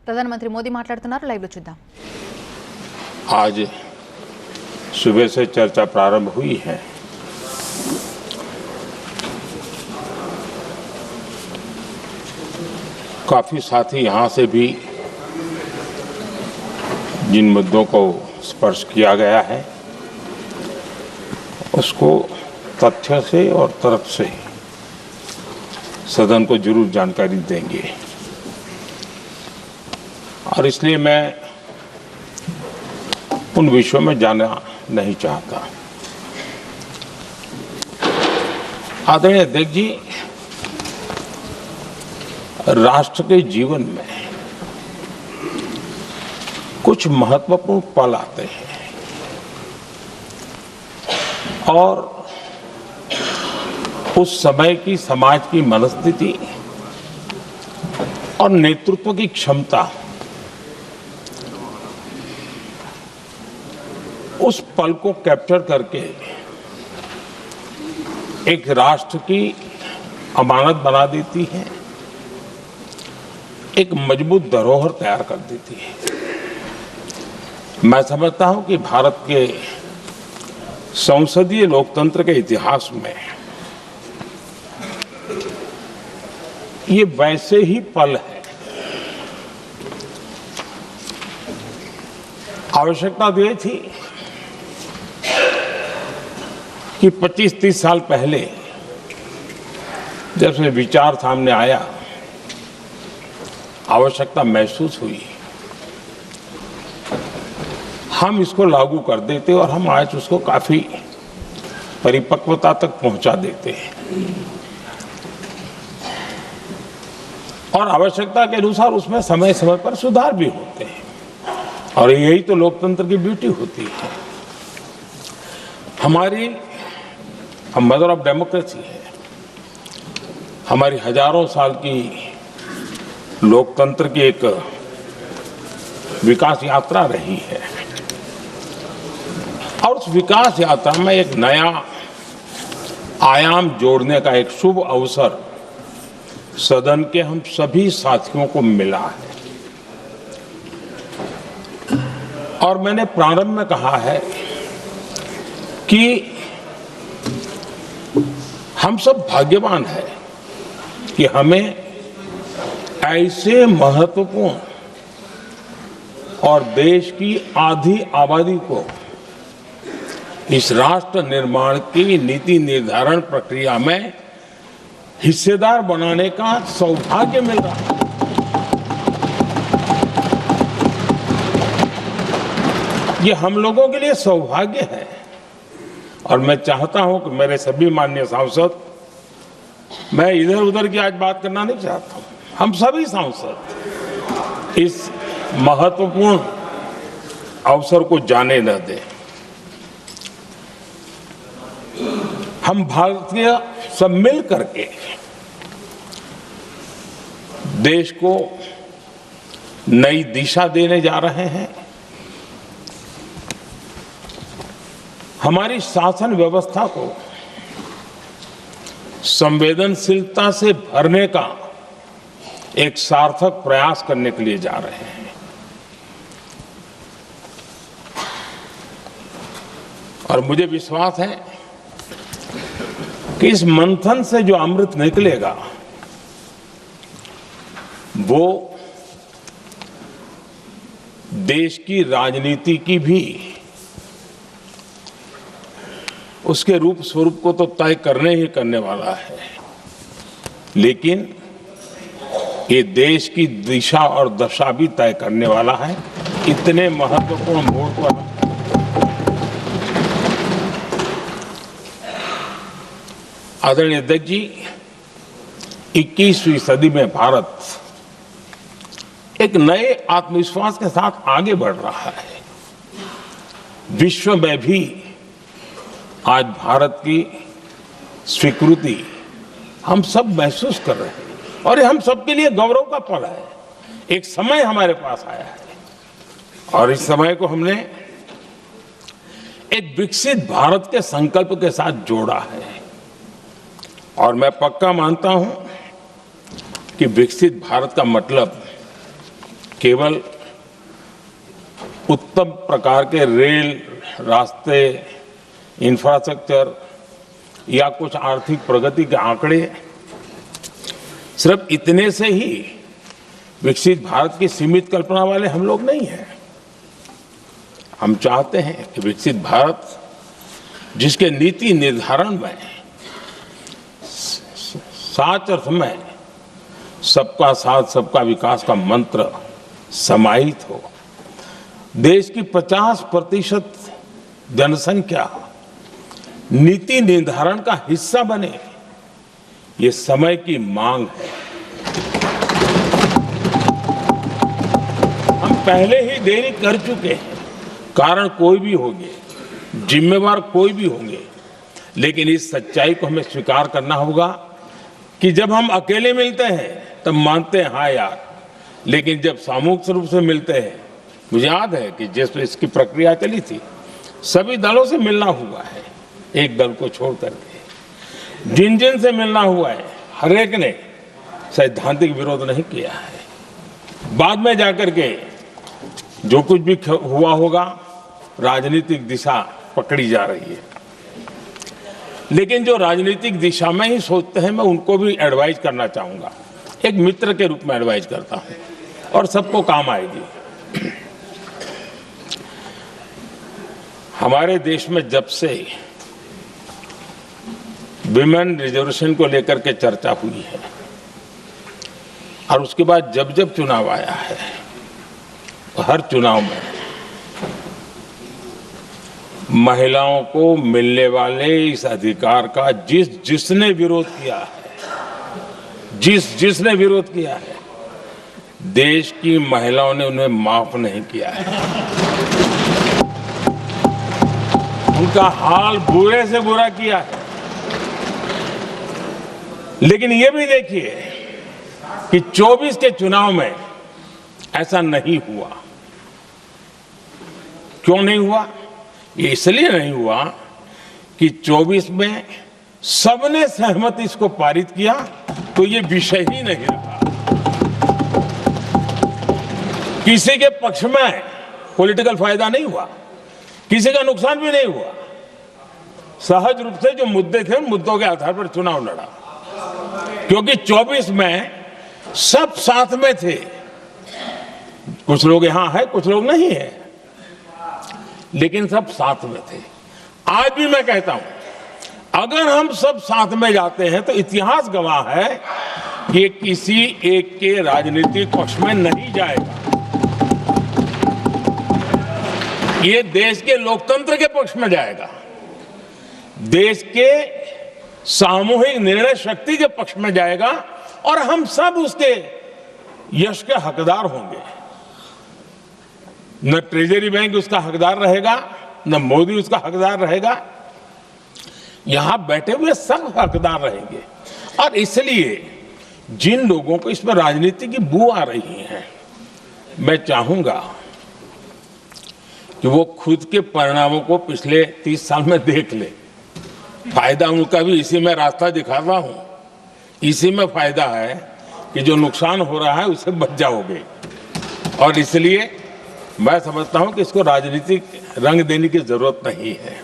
ప్రధానమంత్రి మోదీ మాట్లాడుతున్నారు, లైవ్ లో చూద్దాం। आज सुबह से चर्चा प्रारंभ हुई है। काफी साथी यहाँ से भी जिन मुद्दों को स्पर्श किया गया है उसको तथ्य से और तर्क से सदन को जरूर जानकारी देंगे और इसलिए मैं उन विषयों में जाना नहीं चाहता। आदरणीय अध्यक्ष जी, राष्ट्र के जीवन में कुछ महत्वपूर्ण पल आते हैं और उस समय की समाज की मनस्थिति और नेतृत्व की क्षमता उस पल को कैप्चर करके एक राष्ट्र की अमानत बना देती है, एक मजबूत धरोहर तैयार कर देती है। मैं समझता हूं कि भारत के संसदीय लोकतंत्र के इतिहास में ये वैसे ही पल है। आवश्यकता तो ये थी कि 25-30 साल पहले जब से विचार सामने आया, आवश्यकता महसूस हुई, हम इसको लागू कर देते और हम आज उसको काफी परिपक्वता तक पहुंचा देते हैं और आवश्यकता के अनुसार उसमें समय समय पर सुधार भी होते हैं और यही तो लोकतंत्र की ब्यूटी होती है। हमारी मदर ऑफ डेमोक्रेसी है, हमारी हजारों साल की लोकतंत्र की एक विकास यात्रा रही है और उस विकास यात्रा में एक नया आयाम जोड़ने का एक शुभ अवसर सदन के हम सभी साथियों को मिला है और मैंने प्रारंभ में कहा है कि हम सब भाग्यवान हैं कि हमें ऐसे महत्वपूर्ण और देश की आधी आबादी को इस राष्ट्र निर्माण की नीति निर्धारण प्रक्रिया में हिस्सेदार बनाने का सौभाग्य मिल रहा है। ये हम लोगों के लिए सौभाग्य है और मैं चाहता हूं कि मेरे सभी माननीय सांसद, मैं इधर उधर की आज बात करना नहीं चाहता हूं, हम सभी सांसद इस महत्वपूर्ण अवसर को जाने न दें। हम भारतीय सब मिल करके देश को नई दिशा देने जा रहे हैं। हमारी शासन व्यवस्था को संवेदनशीलता से भरने का एक सार्थक प्रयास करने के लिए जा रहे हैं और मुझे विश्वास है कि इस मंथन से जो अमृत निकलेगा वो देश की राजनीति की भी उसके रूप स्वरूप को तो तय करने ही करने वाला है, लेकिन ये देश की दिशा और दशा भी तय करने वाला है। इतने महत्वपूर्ण मोड़ पर आदरणीय अध्यक्ष जी, 21वीं सदी में भारत एक नए आत्मविश्वास के साथ आगे बढ़ रहा है। विश्व में भी आज भारत की स्वीकृति हम सब महसूस कर रहे हैं और ये हम सबके लिए गौरव का पल है। एक समय हमारे पास आया है और इस समय को हमने एक विकसित भारत के संकल्प के साथ जोड़ा है और मैं पक्का मानता हूं कि विकसित भारत का मतलब केवल उत्तम प्रकार के रेल, रास्ते, इंफ्रास्ट्रक्चर या कुछ आर्थिक प्रगति के आंकड़े, सिर्फ इतने से ही विकसित भारत की सीमित कल्पना वाले हम लोग नहीं हैं। हम चाहते हैं कि विकसित भारत जिसके नीति निर्धारण में साच अर्थ में सबका साथ सबका विकास का मंत्र समाहित हो, देश की 50% जनसंख्या नीति निर्धारण का हिस्सा बने, ये समय की मांग है। हम पहले ही देरी कर चुके हैं। कारण कोई भी होंगे, जिम्मेवार कोई भी होंगे, लेकिन इस सच्चाई को हमें स्वीकार करना होगा कि जब हम अकेले मिलते हैं तब मानते हैं हाँ यार, लेकिन जब सामूहिक रूप से मिलते हैं, मुझे याद है कि जिस इसकी प्रक्रिया चली थी, सभी दलों से मिलना हुआ है, एक दल को छोड़ करके जिन जिन से मिलना हुआ है, हर एक ने सैद्धांतिक विरोध नहीं किया है। बाद में जाकर के जो कुछ भी हुआ होगा, राजनीतिक दिशा पकड़ी जा रही है, लेकिन जो राजनीतिक दिशा में ही सोचते हैं, मैं उनको भी एडवाइज करना चाहूंगा, एक मित्र के रूप में एडवाइज करता हूं और सबको काम आएगी। हमारे देश में जब से विमेन रिजर्वेशन को लेकर के चर्चा हुई है और उसके बाद जब जब चुनाव आया है, हर चुनाव में महिलाओं को मिलने वाले इस अधिकार का जिसने विरोध किया है, जिसने विरोध किया है, देश की महिलाओं ने उन्हें माफ नहीं किया है। उनका हाल बुरे से बुरा किया है। लेकिन ये भी देखिए कि 24 के चुनाव में ऐसा नहीं हुआ। क्यों नहीं हुआ? ये इसलिए नहीं हुआ कि 24 में सबने सहमति इसको पारित किया, तो ये विषय ही नहीं रहा। किसी के पक्ष में पॉलिटिकल फायदा नहीं हुआ, किसी का नुकसान भी नहीं हुआ। सहज रूप से जो मुद्दे थे, उन मुद्दों के आधार पर चुनाव लड़ा, क्योंकि 24 में सब साथ में थे। कुछ लोग यहां हैं, कुछ लोग नहीं है, लेकिन सब साथ में थे। आज भी मैं कहता हूं, अगर हम सब साथ में जाते हैं तो इतिहास गवाह है कि ये किसी एक के राजनीतिक पक्ष में नहीं जाएगा, ये देश के लोकतंत्र के पक्ष में जाएगा, देश के सामूहिक निर्णय शक्ति के पक्ष में जाएगा और हम सब उसके यश के हकदार होंगे। न ट्रेजरी बैंक उसका हकदार रहेगा, न मोदी उसका हकदार रहेगा, यहां बैठे हुए सब हकदार रहेंगे। और इसलिए जिन लोगों को इसमें राजनीति की बू आ रही है, मैं चाहूंगा कि वो खुद के परिणामों को पिछले 30 साल में देख ले। फायदा उनका भी इसी में रास्ता दिखाता हूं, इसी में फायदा है कि जो नुकसान हो रहा है उससे बच जाओगे। और इसलिए मैं समझता हूं कि इसको राजनीतिक रंग देने की जरूरत नहीं है।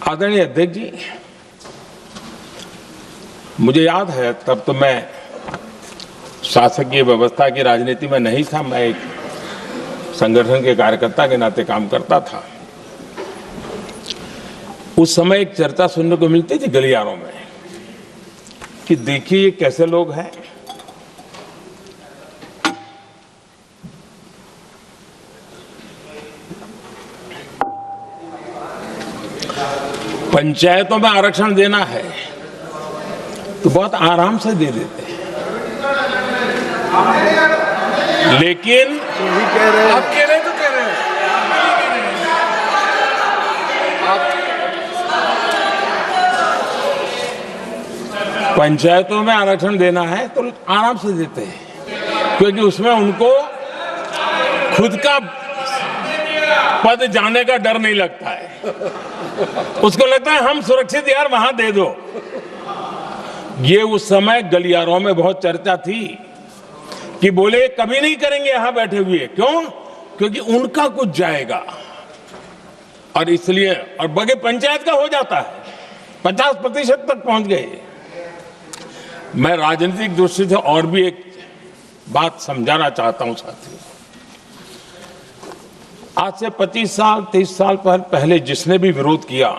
आदरणीय अध्यक्ष जी, मुझे याद है तब तो मैं शासकीय व्यवस्था की राजनीति में नहीं था, मैं एक संगठन के कार्यकर्ता के नाते काम करता था। उस समय एक चर्चा सुनने को मिलती थी गलियारों में कि देखिए ये कैसे लोग हैं, पंचायतों में आरक्षण देना है तो बहुत आराम से दे देते हैं, लेकिन आप कह रहे हैं तो कह रहे हैं, पंचायतों में आरक्षण देना है तो आराम से देते हैं, क्योंकि उसमें उनको खुद का पद जाने का डर नहीं लगता है। उसको लगता है हम सुरक्षित यार वहां दे दो। ये उस समय गलियारों में बहुत चर्चा थी कि बोले कभी नहीं करेंगे यहां बैठे हुए। क्यों? क्योंकि उनका कुछ जाएगा, और इसलिए, और बगे पंचायत का हो जाता है, 50% तक पहुंच गए। मैं राजनीतिक दृष्टि से और भी एक बात समझाना चाहता हूं साथियों। आज से 25 साल 30 साल पहले जिसने भी विरोध किया,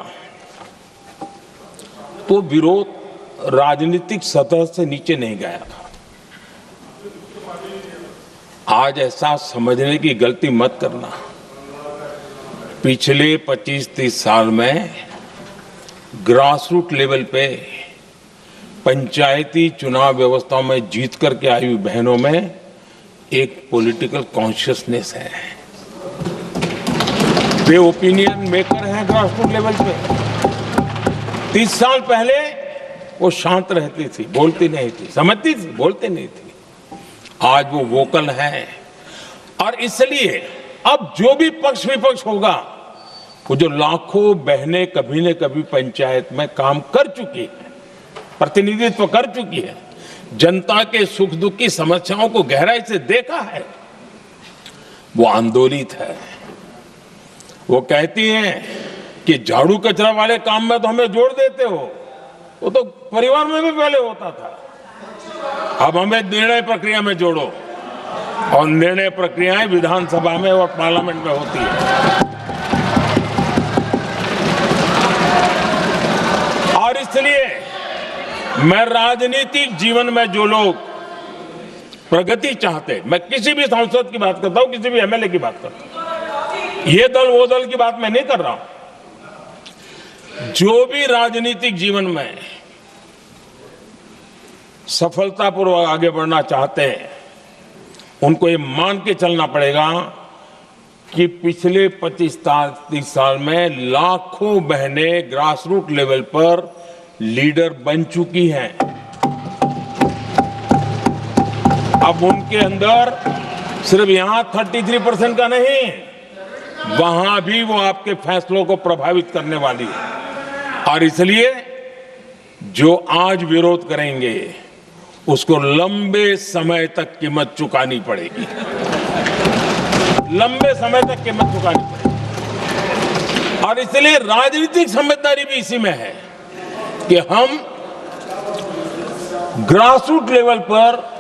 तो विरोध राजनीतिक सतह से नीचे नहीं गया था। आज ऐसा समझने की गलती मत करना। पिछले 25-30 साल में ग्रास रूट लेवल पे पंचायती चुनाव व्यवस्थाओं में जीत करके आई हुई बहनों में एक पॉलिटिकल कॉन्शियसनेस है। वे ओपिनियन मेकर हैं ग्रास रूट लेवल पे। 30 साल पहले वो शांत रहती थी, बोलती नहीं थी, समझती थी, बोलती नहीं थी। आज वो वोकल है, और इसलिए अब जो भी पक्ष विपक्ष होगा, वो जो लाखों बहनें कभी न कभी पंचायत में काम कर चुकी है, प्रतिनिधित्व कर चुकी है, जनता के सुख दुख की समस्याओं को गहराई से देखा है, वो आंदोलित है। वो कहती हैं कि झाड़ू कचरा वाले काम में तो हमें जोड़ देते हो, वो तो परिवार में भी पहले होता था, अब हमें निर्णय प्रक्रिया में जोड़ो। और निर्णय प्रक्रियाएं विधानसभा में और पार्लियामेंट में होती है। और इसलिए मैं राजनीतिक जीवन में जो लोग प्रगति चाहते, मैं किसी भी सांसद की बात करता हूं, किसी भी एमएलए की बात करता हूं, ये दल वो दल की बात मैं नहीं कर रहा हूं। जो भी राजनीतिक जीवन में सफलतापूर्वक आगे बढ़ना चाहते हैं, उनको ये मान के चलना पड़ेगा कि पिछले 25-30 साल में लाखों बहनें ग्रास रूट लेवल पर लीडर बन चुकी हैं। अब उनके अंदर सिर्फ यहां 33% का नहीं, वहां भी वो आपके फैसलों को प्रभावित करने वाली है। और इसलिए जो आज विरोध करेंगे, उसको लंबे समय तक कीमत चुकानी पड़ेगी, लंबे समय तक कीमत चुकानी पड़ेगी। और इसलिए राजनीतिक समझदारी भी इसी में है कि हम ग्रास रूट लेवल पर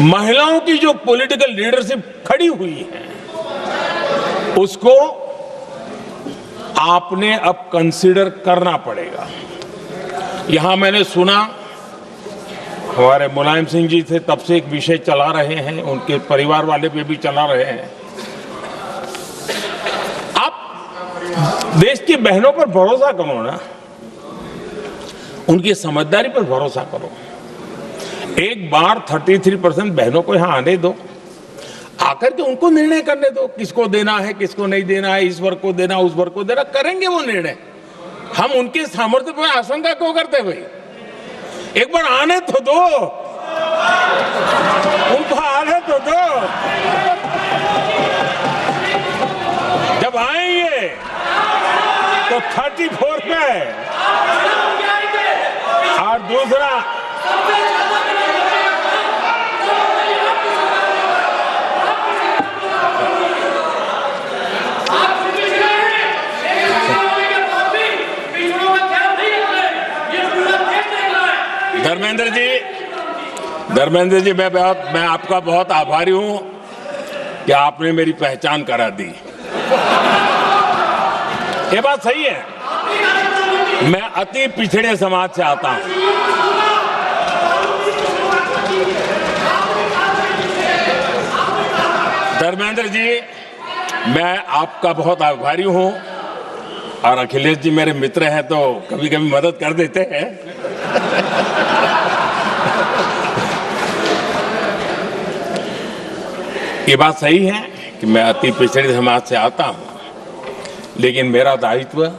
महिलाओं की जो पॉलिटिकल लीडरशिप खड़ी हुई है, उसको आपने अब कंसीडर करना पड़ेगा। यहां मैंने सुना हमारे मुलायम सिंह जी थे, तब से एक विषय चला रहे हैं, उनके परिवार वाले पे भी चला रहे हैं। आप देश की बहनों पर भरोसा करो ना, उनकी समझदारी पर भरोसा करो। एक बार 33% बहनों को यहां आने दो, आकर के उनको निर्णय करने दो, किसको देना है, किसको नहीं देना है, इस वर्ग को देना, उस वर्ग को देना, करेंगे वो निर्णय। हम उनके सामर्थ्य पर आशंका क्यों करते भाई? एक बार आने तो दो, उनको आने तो दो। जब आएंगे तो 34 में, और दूसरा धर्मेंद्र जी, मैं आपका बहुत आभारी हूं कि आपने मेरी पहचान करा दी। ये बात सही है, मैं अति पिछड़े समाज से आता हूं। धर्मेंद्र जी, मैं आपका बहुत आभारी हूं, और अखिलेश जी मेरे मित्र हैं तो कभी कभी मदद कर देते हैं। ये बात सही है कि मैं अति पिछड़े समाज से आता हूं, लेकिन मेरा दायित्व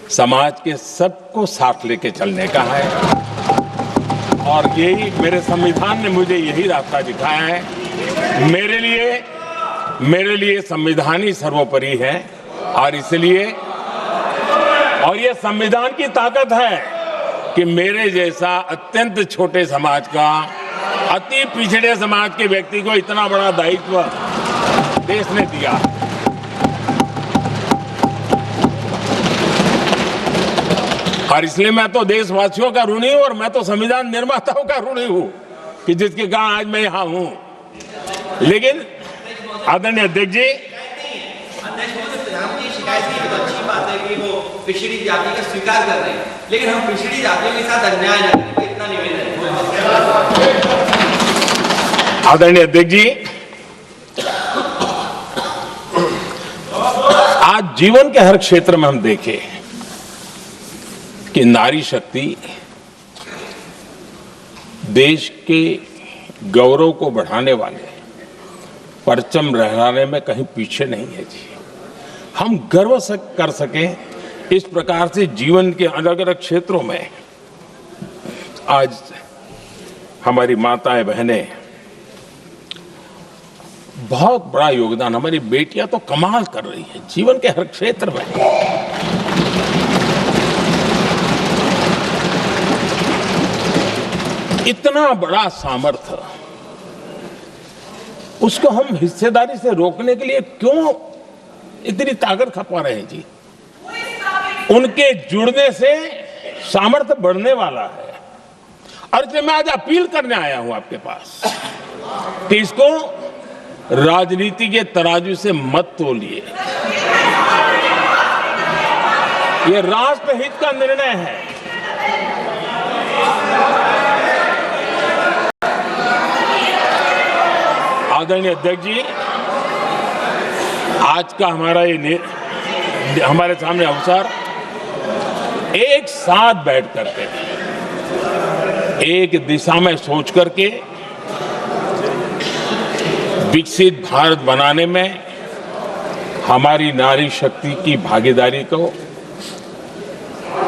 समाज के सबको साथ लेके चलने का है, और यही मेरे संविधान ने मुझे यही रास्ता दिखाया है। मेरे लिए संविधान ही सर्वोपरि है, और इसलिए, और ये संविधान की ताकत है कि मेरे जैसा अत्यंत छोटे समाज का, अति पिछड़े समाज के व्यक्ति को इतना बड़ा दायित्व देश ने दिया। और इसलिए मैं तो देशवासियों का ऋणी हूं और मैं तो संविधान निर्माताओं का ऋणी हूं कि जिसके कारण आज मैं यहां हूं। लेकिन आदरणीय अध्यक्ष जी, शिकायत की तो अच्छी बात है कि वो पिछड़ी जाति का स्वीकार कर रहे हैं, लेकिन हम पिछड़ी जातियों के साथ अन्याय न करें, इतना निवेदन है। आदरणीय अध्यक्ष जी, आज जीवन के हर क्षेत्र में हम देखें कि नारी शक्ति देश के गौरव को बढ़ाने वाले परचम लहराने में कहीं पीछे नहीं है जी। हम गर्व कर सकें इस प्रकार से जीवन के अलग अलग क्षेत्रों में आज हमारी माताएं बहनें बहुत बड़ा योगदान, हमारी बेटियां तो कमाल कर रही हैं जीवन के हर क्षेत्र में। इतना बड़ा सामर्थ्य, उसको हम हिस्सेदारी से रोकने के लिए क्यों इतनी ताकत खपा रहे हैं जी? उनके जुड़ने से सामर्थ्य बढ़ने वाला है। और इसलिए मैं आज अपील करने आया हूं आपके पास कि इसको राजनीति के तराजू से मत तोलिए। ये राष्ट्रहित का निर्णय है। आदरणीय अध्यक्ष जी, आज का हमारे सामने अवसर एक साथ बैठ करके एक दिशा में सोच करके विकसित भारत बनाने में हमारी नारी शक्ति की भागीदारी को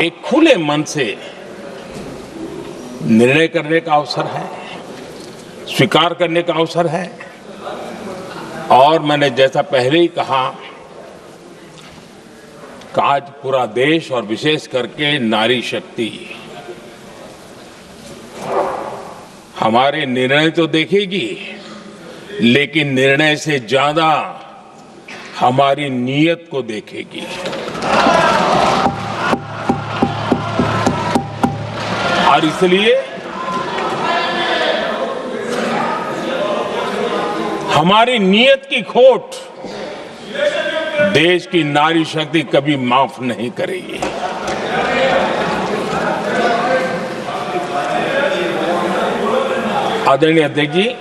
एक खुले मन से निर्णय करने का अवसर है, स्वीकार करने का अवसर है। और मैंने जैसा पहले ही कहा कि आज पूरा देश और विशेष करके नारी शक्ति हमारे निर्णय तो देखेगी, लेकिन निर्णय से ज्यादा हमारी नीयत को देखेगी। और इसलिए हमारी नीयत की खोट देश की नारी शक्ति कभी माफ नहीं करेगी। आदरणीय अध्यक्ष जी,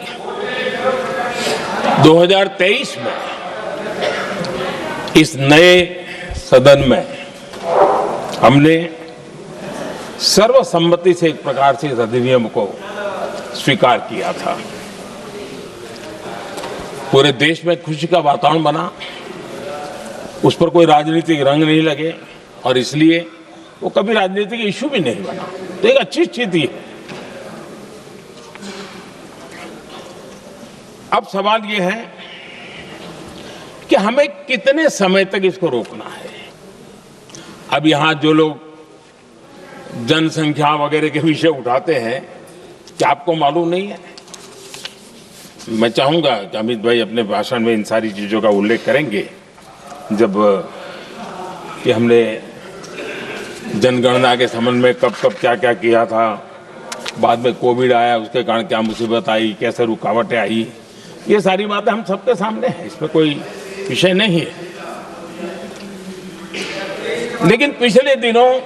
2023 में इस नए सदन में हमने सर्वसम्मति से एक प्रकार से इस अधिनियम को स्वीकार किया था। पूरे देश में खुशी का वातावरण बना, उस पर कोई राजनीतिक रंग नहीं लगे और इसलिए वो कभी राजनीतिक इश्यू भी नहीं बना। तो एक अच्छी स्थिति है। अब सवाल ये है कि हमें कितने समय तक इसको रोकना है। अब यहां जो लोग जनसंख्या वगैरह के विषय उठाते हैं, क्या आपको मालूम नहीं है? मैं चाहूंगा कि अमित भाई अपने भाषण में इन सारी चीजों का उल्लेख करेंगे, जब कि हमने जनगणना के संबंध में कब कब क्या क्या किया था, बाद में कोविड आया, उसके कारण क्या मुसीबत आई, कैसे रुकावटें आई, ये सारी बातें हम सबके सामने हैं, इसमें कोई विषय नहीं है। लेकिन पिछले दिनों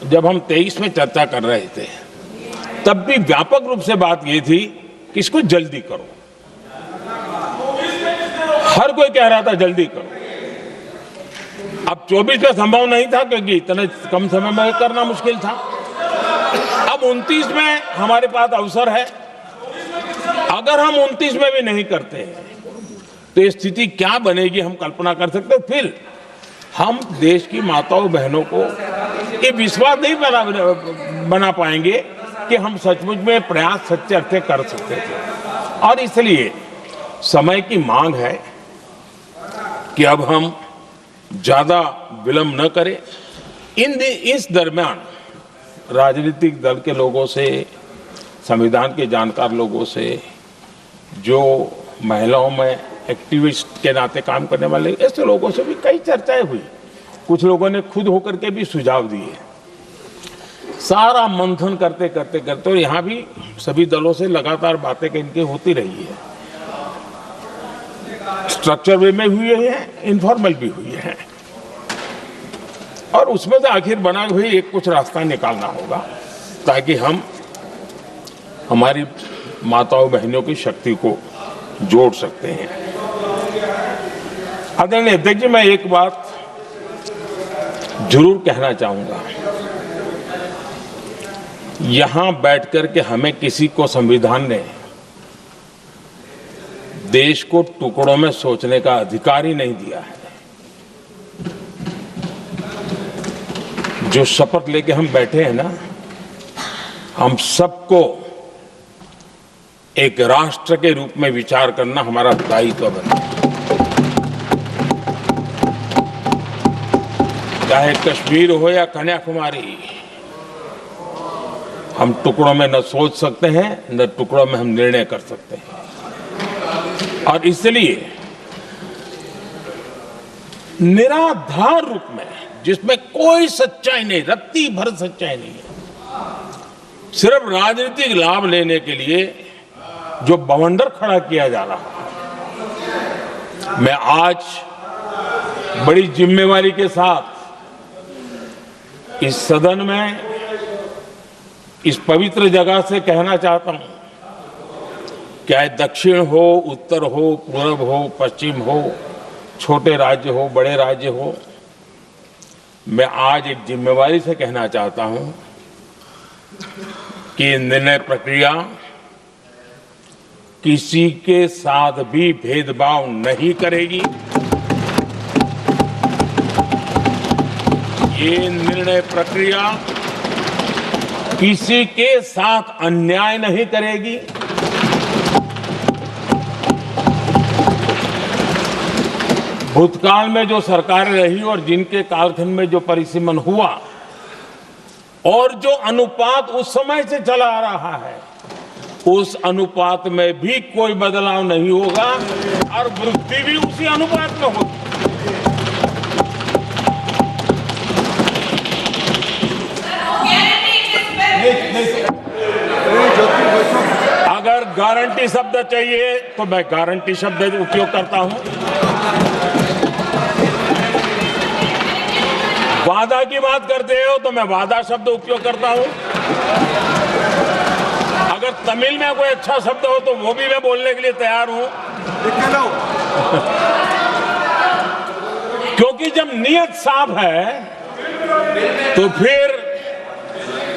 जब हम 23 में चर्चा कर रहे थे, तब भी व्यापक रूप से बात ये थी कि इसको जल्दी करो। हर कोई कह रहा था जल्दी करो। अब 24 में संभव नहीं था क्योंकि इतने कम समय में करना मुश्किल था। अब 29 में हमारे पास अवसर है। अगर हम 29 में भी नहीं करते तो ये स्थिति क्या बनेगी हम कल्पना कर सकते हैं। फिर हम देश की माताओं बहनों को ये विश्वास नहीं बना पाएंगे कि हम सचमुच में प्रयास सच्चे अर्थे कर सकते थे। और इसलिए समय की मांग है कि अब हम ज्यादा विलंब न करें। इस दरमियान राजनीतिक दल के लोगों से, संविधान के जानकार लोगों से, जो महिलाओं में एक्टिविस्ट के नाते काम करने वाले ऐसे लोगों से भी कई चर्चाएं हुई। कुछ लोगों ने खुद होकर के भी सुझाव दिए। सारा मंथन करते करते करते, और यहाँ भी सभी दलों से लगातार बातें इनकी होती रही है। स्ट्रक्चर वे में हुई है, इनफॉर्मल भी हुई है, और उसमें से आखिर बना हुई एक कुछ रास्ता निकालना होगा ताकि हम हमारी माताओं बहनों की शक्ति को जोड़ सकते हैं। आदरणीय अध्यक्ष जी, मैं एक बात जरूर कहना चाहूंगा। यहां बैठकर के हमें किसी को संविधान ने देश को टुकड़ों में सोचने का अधिकार ही नहीं दिया है। जो शपथ लेके हम बैठे हैं ना, हम सबको एक राष्ट्र के रूप में विचार करना हमारा दायित्व बनता है। चाहे कश्मीर हो या कन्याकुमारी, हम टुकड़ों में न सोच सकते हैं, न टुकड़ों में हम निर्णय कर सकते हैं। और इसलिए निराधार रूप में, जिसमें कोई सच्चाई नहीं, रत्ती भर सच्चाई नहीं है, सिर्फ राजनीतिक लाभ लेने के लिए जो बवंडर खड़ा किया जा रहा है, मैं आज बड़ी जिम्मेवारी के साथ इस सदन में, इस पवित्र जगह से कहना चाहता हूं, चाहे दक्षिण हो, उत्तर हो, पूर्व हो, पश्चिम हो, छोटे राज्य हो, बड़े राज्य हो, मैं आज एक जिम्मेवारी से कहना चाहता हूं कि निर्णय प्रक्रिया किसी के साथ भी भेदभाव नहीं करेगी। ये निर्णय प्रक्रिया किसी के साथ अन्याय नहीं करेगी। भूतकाल में जो सरकारें रही और जिनके कालखंड में जो परिसीमन हुआ और जो अनुपात उस समय से चला आ रहा है, उस अनुपात में भी कोई बदलाव नहीं होगा और वृद्धि भी उसी अनुपात में होगी। अगर गारंटी शब्द चाहिए तो मैं गारंटी शब्द उपयोग करता हूं। वादा की बात करते हो तो मैं वादा शब्द उपयोग करता हूं। अगर तमिल में कोई अच्छा शब्द हो तो वो भी मैं बोलने के लिए तैयार हूं। क्योंकि जब नियत साफ है तो फिर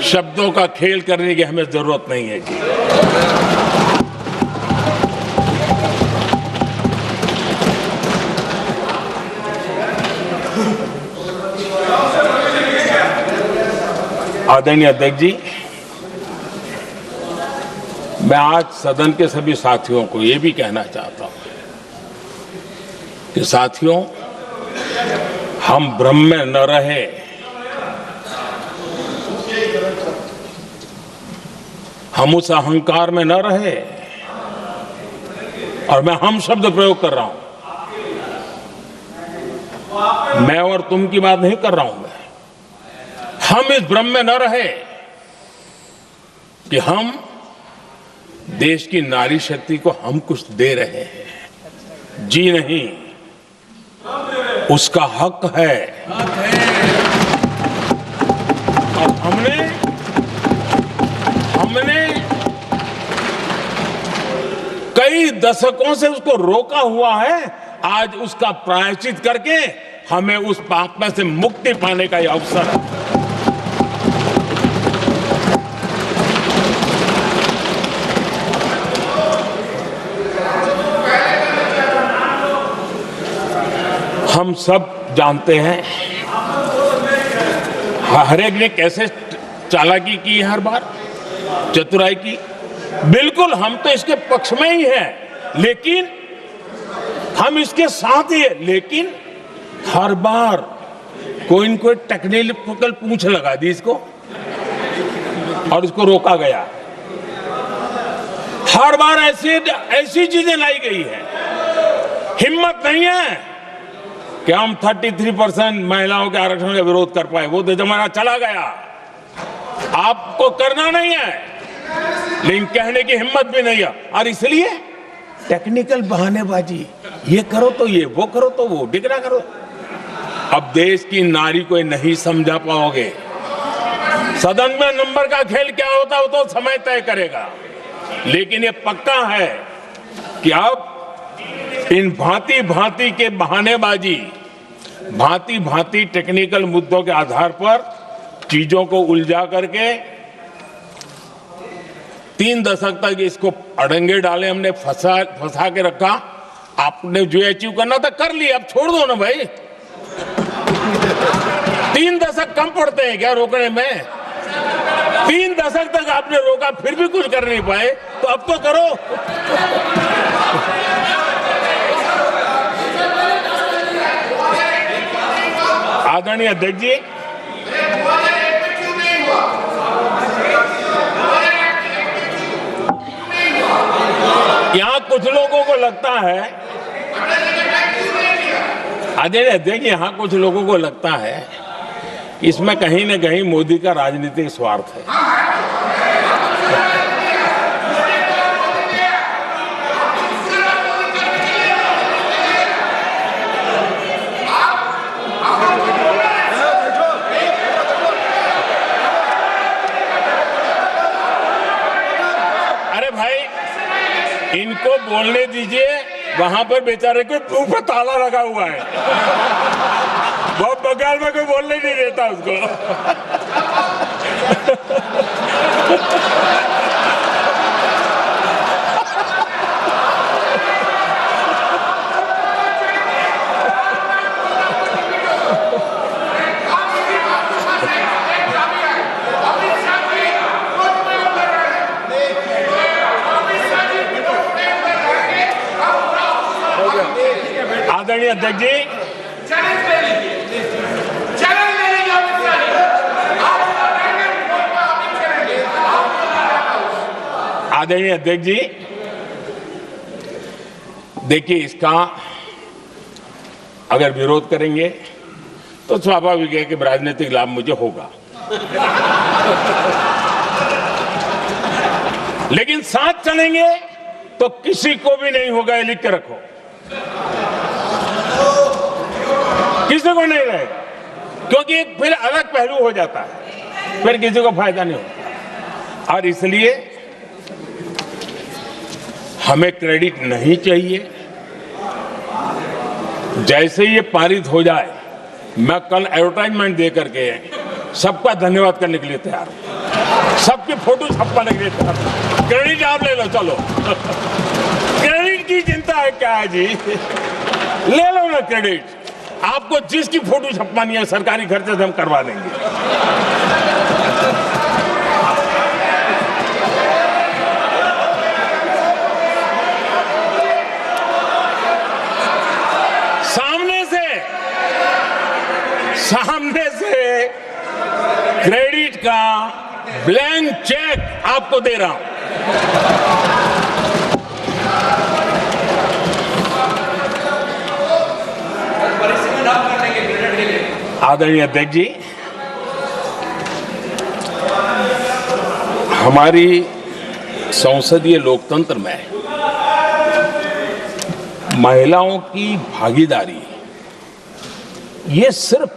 शब्दों का खेल करने की हमें जरूरत नहीं है जी। आदरणीय अध्यक्ष जी, मैं आज सदन के सभी साथियों को ये भी कहना चाहता हूं कि साथियों, हम भ्रम में न रहे। हम उस अहंकार में न रहे, और मैं हम शब्द प्रयोग कर रहा हूं। मैं और तुम की बात नहीं कर रहा हूं। हम इस भ्रम में न रहे कि हम देश की नारी शक्ति को हम कुछ दे रहे हैं। जी नहीं, उसका हक है। और हमने कई दशकों से उसको रोका हुआ है। आज उसका प्रायश्चित करके हमें उस पाप में से मुक्ति पाने का यह अवसर है। हम सब जानते हैं हर एक ने कैसे चालाकी की है, हर बार चतुराई की। बिल्कुल हम तो इसके पक्ष में ही हैं, लेकिन हम इसके साथ ही हैं। लेकिन हर बार कोई न कोई टेक्निकल पूछ लगा दी इसको। और इसको रोका गया। हर बार ऐसी चीजें लाई गई है। हिम्मत नहीं है कि हम 33% महिलाओं के आरक्षण का विरोध कर पाए। वो तो जमाना चला गया। आपको करना नहीं है, लेकिन कहने की हिम्मत भी नहीं है। और इसलिए टेक्निकल बहानेबाजी, ये करो तो ये, वो करो तो वो, डिगरा करो। अब देश की नारी को नहीं समझा पाओगे। सदन में नंबर का खेल क्या होता है वो तो समय तय करेगा, लेकिन ये पक्का है कि अब इन भांति भांति के बहानेबाजी, भांति भांति टेक्निकल मुद्दों के आधार पर चीजों को उलझा करके 3 दशक तक इसको अड़ंगे डाले हमने, फंसा के रखा। आपने जो अचीव करना था कर लिया, अब छोड़ दो ना भाई। 3 दशक कम पड़ते हैं क्या रोकने में? 3 दशक तक आपने रोका, फिर भी कुछ कर नहीं पाए, तो अब तो करो। आदरणीय अध्यक्ष जी, यहां कुछ लोगों को लगता है, आदरणीय अध्यक्ष, यहां कुछ लोगों को लगता है इसमें कहीं न कहीं मोदी का राजनीतिक स्वार्थ है। अरे भाई, इनको बोलने दीजिए। वहां पर बेचारे को मुंह पे ताला लगा हुआ है, वो बगल में कोई बोलने नहीं देता उसको। आदरणीय अध्यक्ष जी, आदरणीय अध्यक्ष जी, देखिए, इसका अगर विरोध करेंगे तो स्वाभाविक है कि राजनीतिक लाभ मुझे होगा, लेकिन साथ चलेंगे तो किसी को भी नहीं होगा। ये लिख के रखो, किसी को नहीं रहेगा, क्योंकि एक फिर अलग पहलू हो जाता है, फिर किसी को फायदा नहीं होता। और इसलिए हमें क्रेडिट नहीं चाहिए। जैसे ये पारित हो जाए, मैं कल एडवर्टाइजमेंट दे करके सबका धन्यवाद करने के लिए तैयार हूं, सबकी फोटो छपवाने के लिए तैयार हूं। क्रेडिट आप ले लो, चलो। क्रेडिट की चिंता है क्या है जी? ले लो ना क्रेडिट। आपको जिसकी फोटो छपवानी है सरकारी खर्चे से हम करवा देंगे। सामने से क्रेडिट का ब्लैंक चेक आपको दे रहा हूं। आदरणीय अध्यक्ष जी, हमारी संसदीय लोकतंत्र में महिलाओं की भागीदारी ये सिर्फ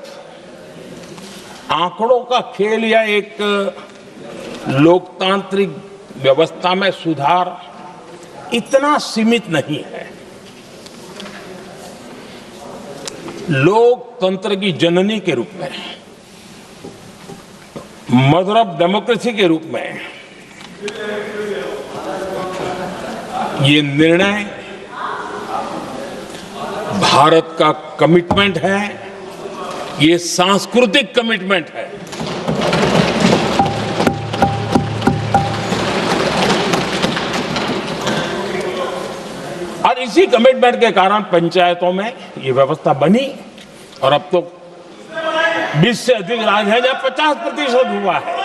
आंकड़ों का खेल या एक लोकतांत्रिक व्यवस्था में सुधार इतना सीमित नहीं है। लोकतंत्र की जननी के रूप में, मदर ऑफ डेमोक्रेसी के रूप में ये निर्णय भारत का कमिटमेंट है, ये सांस्कृतिक कमिटमेंट है। और इसी कमिटमेंट के कारण पंचायतों में ये व्यवस्था बनी और अब तो 20 से अधिक राज्य है जहां 50% हुआ है।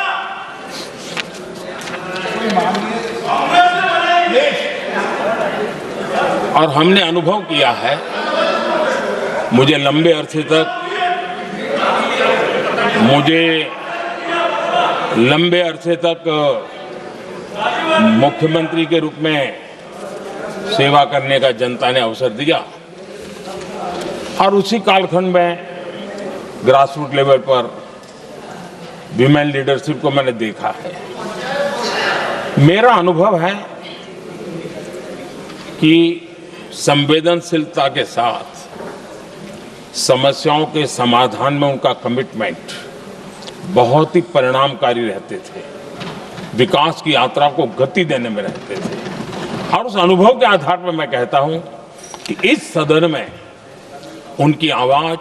और हमने अनुभव किया है, मुझे लंबे अरसे तक मुख्यमंत्री के रूप में सेवा करने का जनता ने अवसर दिया और उसी कालखंड में ग्रासरूट लेवल पर विमेन लीडरशिप को मैंने देखा है। मेरा अनुभव है कि संवेदनशीलता के साथ समस्याओं के समाधान में उनका कमिटमेंट बहुत ही परिणामकारी रहते थे, विकास की यात्रा को गति देने में रहते थे। और उस अनुभव के आधार पर मैं कहता हूं कि इस सदन में उनकी आवाज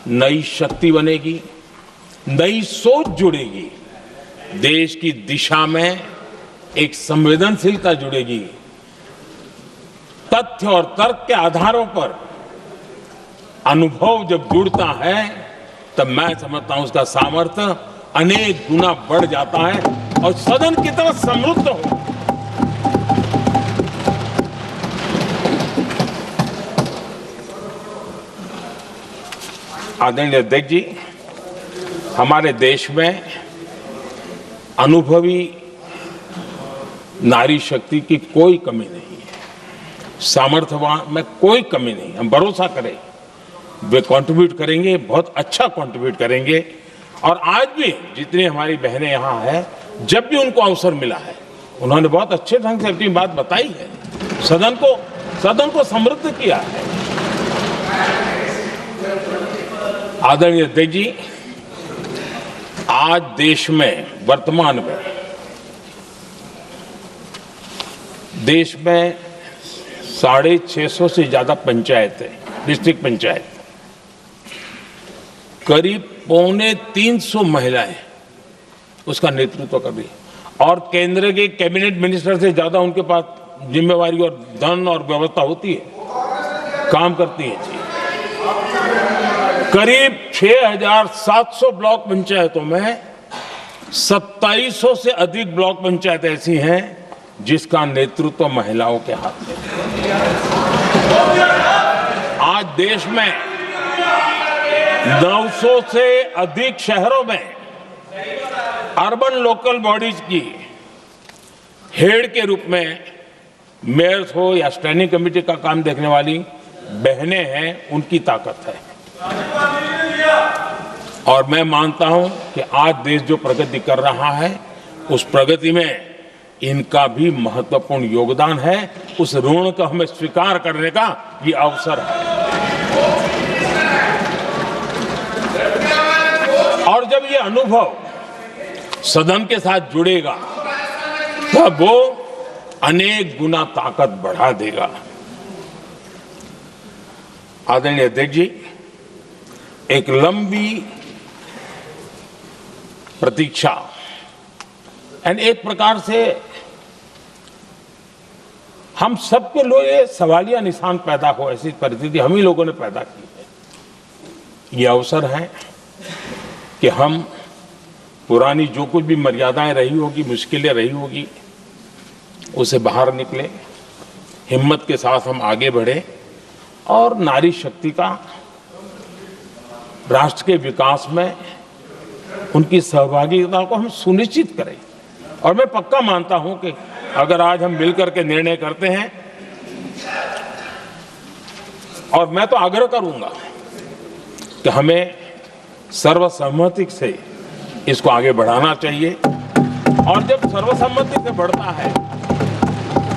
नई शक्ति बनेगी, नई सोच जुड़ेगी, देश की दिशा में एक संवेदनशीलता जुड़ेगी। तथ्य और तर्क के आधारों पर अनुभव जब जुड़ता है तब मैं समझता हूं उसका सामर्थ्य अनेक गुना बढ़ जाता है और सदन कितना समृद्ध हो। आदरणीय अध्यक्ष जी, हमारे देश में अनुभवी नारी शक्ति की कोई कमी नहीं है, सामर्थ्यवान में कोई कमी नहीं। हम भरोसा करें वे कंट्रीब्यूट करेंगे, बहुत अच्छा कंट्रीब्यूट करेंगे। और आज भी जितनी हमारी बहनें यहाँ हैं, जब भी उनको अवसर मिला है उन्होंने बहुत अच्छे ढंग से अपनी बात बताई है, सदन को समृद्ध किया है। आदरणीय अध्यक्ष जी, आज देश में वर्तमान में देश में 650 से ज्यादा पंचायतें, डिस्ट्रिक्ट पंचायत, करीब 325 महिलाएं उसका नेतृत्व कर रही है और केंद्र के कैबिनेट मिनिस्टर से ज्यादा उनके पास जिम्मेवारी और धन और व्यवस्था होती है, काम करती है जी। करीब 6700 ब्लॉक पंचायतों में 2700 से अधिक ब्लॉक पंचायत ऐसी हैं जिसका नेतृत्व महिलाओं के हाथ में है। आज देश में 900 से अधिक शहरों में अर्बन लोकल बॉडीज की हेड के रूप में मेयर्स हो या स्टैंडिंग कमेटी का काम देखने वाली बहनें हैं, उनकी ताकत है। और मैं मानता हूं कि आज देश जो प्रगति कर रहा है उस प्रगति में इनका भी महत्वपूर्ण योगदान है। उस ऋण को हमें स्वीकार करने का ये अवसर है। और जब ये अनुभव सदन के साथ जुड़ेगा तब वो अनेक गुना ताकत बढ़ा देगा। आदरणीय अध्यक्ष जी, एक लंबी प्रतीक्षा एंड एक प्रकार से हम सबके लिए सवालिया निशान पैदा हो, ऐसी परिस्थिति हम ही लोगों ने पैदा की है। ये अवसर है कि हम पुरानी जो कुछ भी मर्यादाएं रही होगी, मुश्किलें रही होगी, उसे बाहर निकले, हिम्मत के साथ हम आगे बढ़े और नारी शक्ति का राष्ट्र के विकास में उनकी सहभागिता को हम सुनिश्चित करें। और मैं पक्का मानता हूं कि अगर आज हम मिलकर के निर्णय करते हैं, और मैं तो आग्रह करूंगा कि हमें सर्वसम्मति से इसको आगे बढ़ाना चाहिए। और जब सर्वसम्मति से बढ़ता है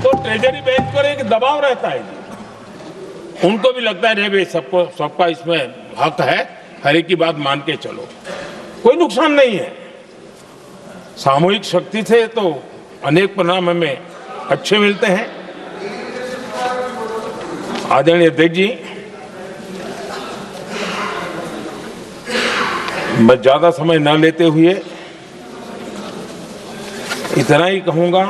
तो ट्रेजरी बेंच पर एक दबाव रहता है जी, उनको भी लगता है भाई सबका इसमें हक है, हर एक की बात मान के चलो, कोई नुकसान नहीं है। सामूहिक शक्ति से तो अनेक परिणाम हमें अच्छे मिलते हैं। आदरणीय अध्यक्ष जी, मैं ज्यादा समय न लेते हुए इतना ही कहूंगा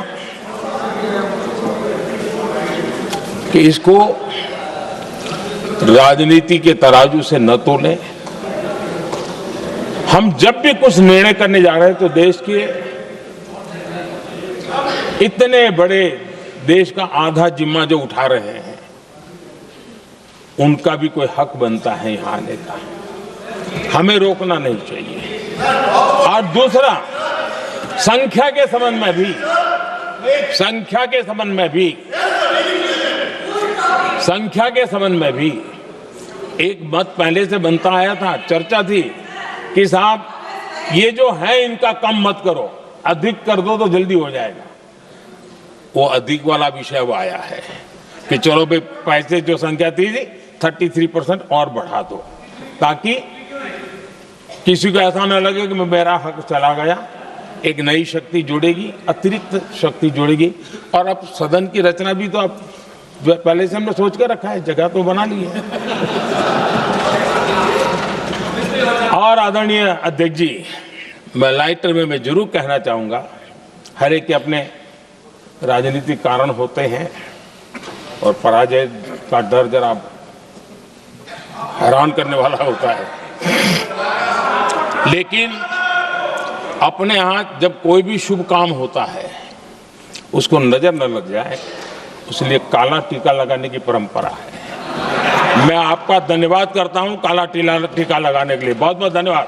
कि इसको राजनीति के तराजू से न तोलें। हम जब भी कुछ निर्णय करने जा रहे हैं तो देश के इतने बड़े देश का आधा जिम्मा जो उठा रहे हैं, उनका भी कोई हक बनता है यहां आने का। हमें रोकना नहीं चाहिए। और दूसरा, संख्या के संबंध में भी एक मत पहले से बनता आया था, चर्चा थी कि साहब ये जो है इनका कम मत करो, अधिक कर दो तो जल्दी हो जाएगा। वो अधिक वाला विषय वो आया है कि चलो भाई पैसे जो संख्या थी 33% और बढ़ा दो, ताकि किसी को ऐसा न लगे कि मेरा हक चला गया। एक नई शक्ति जुड़ेगी, अतिरिक्त शक्ति जुड़ेगी। और अब सदन की रचना भी तो अब पहले से हमने सोच कर रखा है, जगह तो बना ली है। और आदरणीय अध्यक्ष जी, मैं लाइटर में जरूर कहना चाहूंगा, हर एक के अपने राजनीतिक कारण होते हैं और पराजय का डर जरा हैरान करने वाला होता है, लेकिन अपने यहाँ जब कोई भी शुभ काम होता है उसको नजर न लग जाए, इसलिए काला टीका लगाने की परंपरा है। मैं आपका धन्यवाद करता हूं काला टीका लगाने के लिए। बहुत बहुत धन्यवाद।